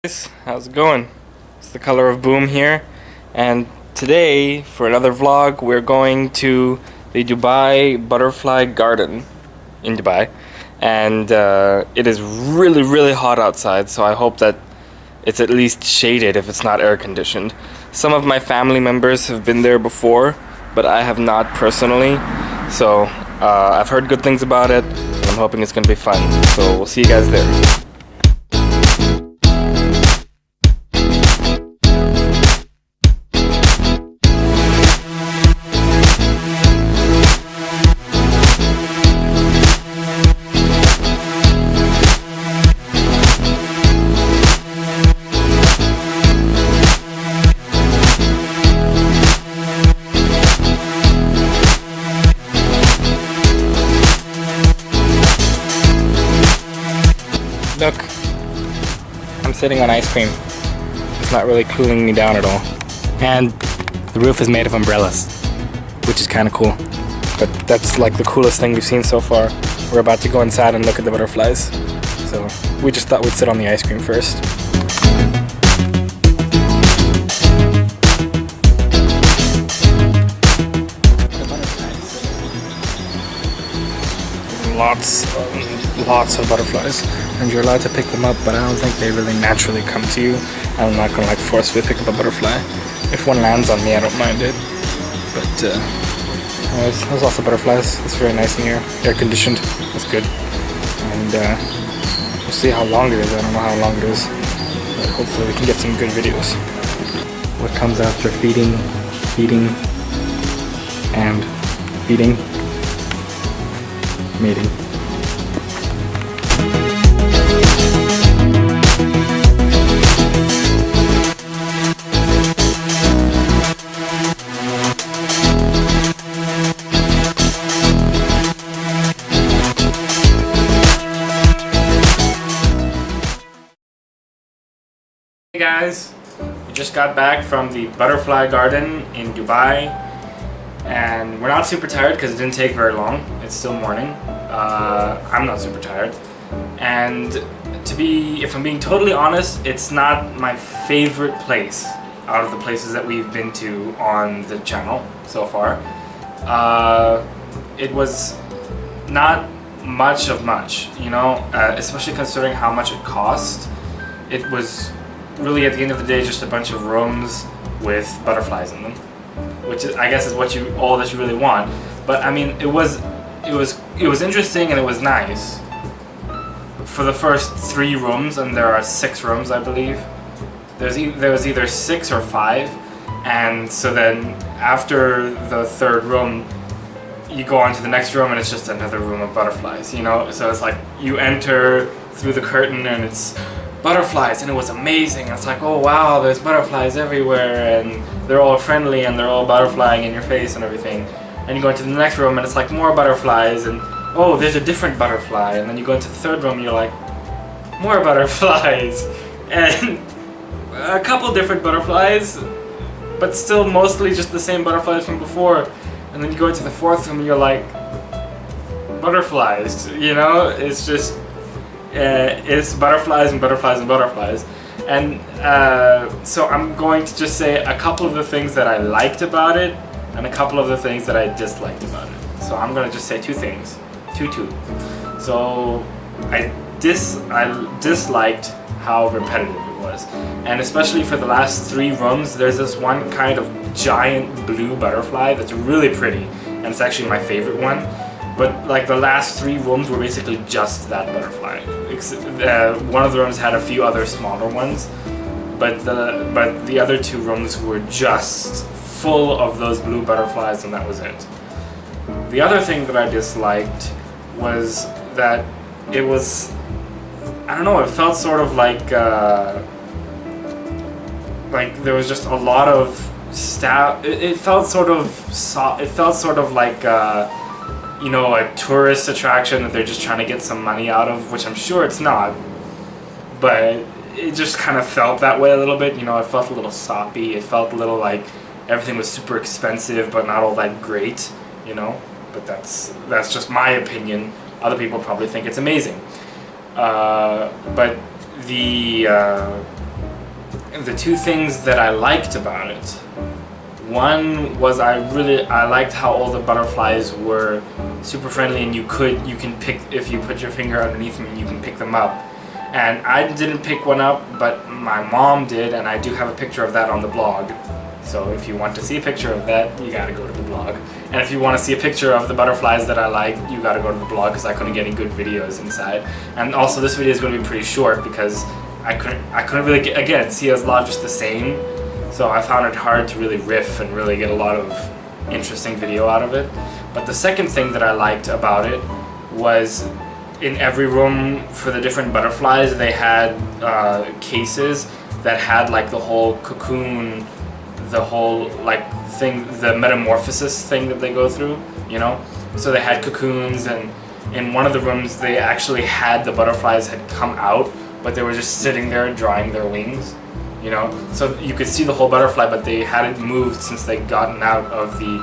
Guys, how's it going? It's the Color of Boom here, and today for another vlog we're going to the Dubai Butterfly Garden in Dubai, and it is really hot outside, so I hope that it's at least shaded if it's not air conditioned. Some of my family members have been there before, but I have not personally, so I've heard good things about it, and I'm hoping it's gonna be fun. So we'll see you guys there. Look, I'm sitting on ice cream. It's not really cooling me down at all. And the roof is made of umbrellas, which is kind of cool. But that's like the coolest thing we've seen so far. We're about to go inside and look at the butterflies. So we just thought we'd sit on the ice cream first. Lots of butterflies, and you're allowed to pick them up, but I don't think they really naturally come to you. I'm not gonna like forcefully pick up a butterfly. If one lands on me, I don't mind it. But there's lots of butterflies. It's very nice in here, air conditioned. That's good. And we'll see how long it is. I don't know how long it is, but hopefully we can get some good videos. What comes after feeding, and feeding? Mating. Hey guys, we just got back from the Butterfly Garden in Dubai, and we're not super tired because it didn't take very long. It's still morning. I'm not super tired, and if I'm being totally honest, it's not my favorite place out of the places that we've been to on the channel so far. It was not much, you know, especially considering how much it cost. It was really, at the end of the day, just a bunch of rooms with butterflies in them, which is, I guess, is all that you really want. But I mean, it was interesting and it was nice for the first 3 rooms, and there are 6 rooms, I believe. There was either 6 or 5, and so then after the 3rd room, you go on to the next room and it's just another room of butterflies, you know. So it's like you enter through the curtain and it's butterflies, and it was amazing. It's like, oh wow, there's butterflies everywhere, and they're all friendly and they're all butterflying in your face and everything. And you go into the next room and it's like more butterflies, and oh, there's a different butterfly. And then you go into the 3rd room and you're like, more butterflies, and a couple different butterflies, but still mostly just the same butterflies from before. And then you go into the 4th room and you're like, butterflies, you know. It's just it's butterflies and butterflies and butterflies. And so I'm going to just say a couple of the things that I liked about it and a couple of the things that I disliked about it. So I'm going to just say 2 things. Two. So I disliked how repetitive it was, and especially for the last 3 rooms, there's this one kind of giant blue butterfly that's really pretty, and it's actually my favorite one. But like the last 3 rooms were basically just that butterfly. One of the rooms had a few other smaller ones, but the other 2 rooms were just full of those blue butterflies, and that was it. The other thing that I disliked was that it was, I don't know, it felt sort of like there was just a lot of staff. It felt sort of like you know, a tourist attraction that they're just trying to get some money out of, which I'm sure it's not, but it just kind of felt that way a little bit. You know, it felt a little soppy. It felt a little like everything was super expensive but not all that great, you know. But that's just my opinion. Other people probably think it's amazing. But the the two things that I liked about it, one was I liked how all the butterflies were super friendly, and you can pick, if you put your finger underneath them, you can pick them up. And I didn't pick one up, but my mom did, and I do have a picture of that on the blog. So if you want to see a picture of that, you gotta go to the blog. And if you want to see a picture of the butterflies that I like, you gotta go to the blog, because I couldn't get any good videos inside. And also this video is going to be pretty short because I couldn't really see a lot just the same. So I found it hard to really riff and really get a lot of interesting video out of it. But the second thing that I liked about it was in every room for the different butterflies, they had cases that had like the whole cocoon, the whole like thing, the metamorphosis thing that they go through, you know? So they had cocoons, and in one of the rooms they actually had the butterflies had come out, but they were just sitting there drying their wings, you know? So you could see the whole butterfly, but they hadn't moved since they'd gotten out of the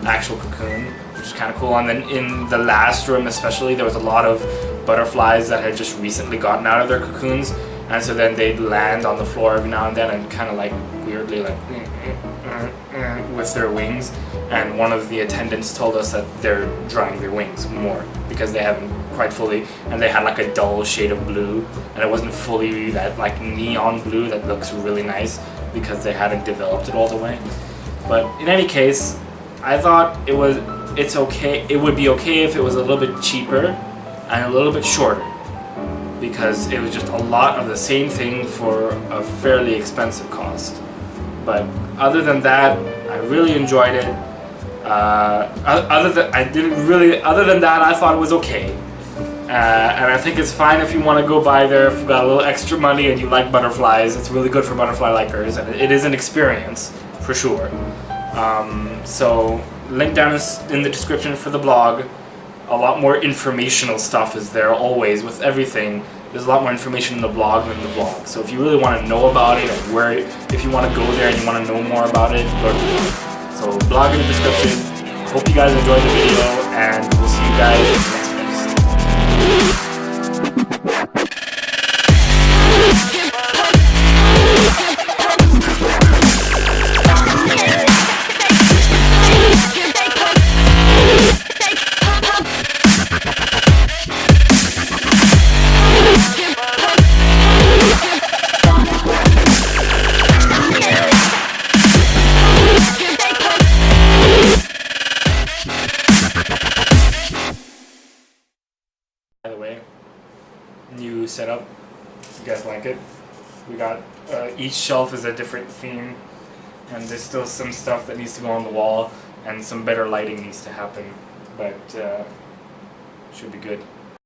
actual cocoon, which is kind of cool. And then in the last room especially, there was a lot of butterflies that had just recently gotten out of their cocoons, and so then they'd land on the floor every now and then and kind of like weirdly like with their wings. And one of the attendants told us that they're drying their wings more because they haven't quite fully, and they had like a dull shade of blue, and it wasn't fully that like neon blue that looks really nice because they hadn't developed it all the way. But in any case, I thought it would be okay if it was a little bit cheaper and a little bit shorter, because it was just a lot of the same thing for a fairly expensive cost. But other than that, I really enjoyed it. Other than that, I thought it was okay. And I think it's fine if you want to go by there, if you've got a little extra money and you like butterflies. It's really good for butterfly likers, and it is an experience for sure. So link down in the description for the blog. A lot more informational stuff is there always with everything. There's a lot more information in the blog than the vlog. So if you really want to know about it, or if you want to go there and you want to know more about it, go to the blog. So blog in the description. Hope you guys enjoyed the video, and we'll see you guys in the next episode. By the way, new setup. You guys like it? We got each shelf is a different theme, and there's still some stuff that needs to go on the wall, and some better lighting needs to happen, but should be good.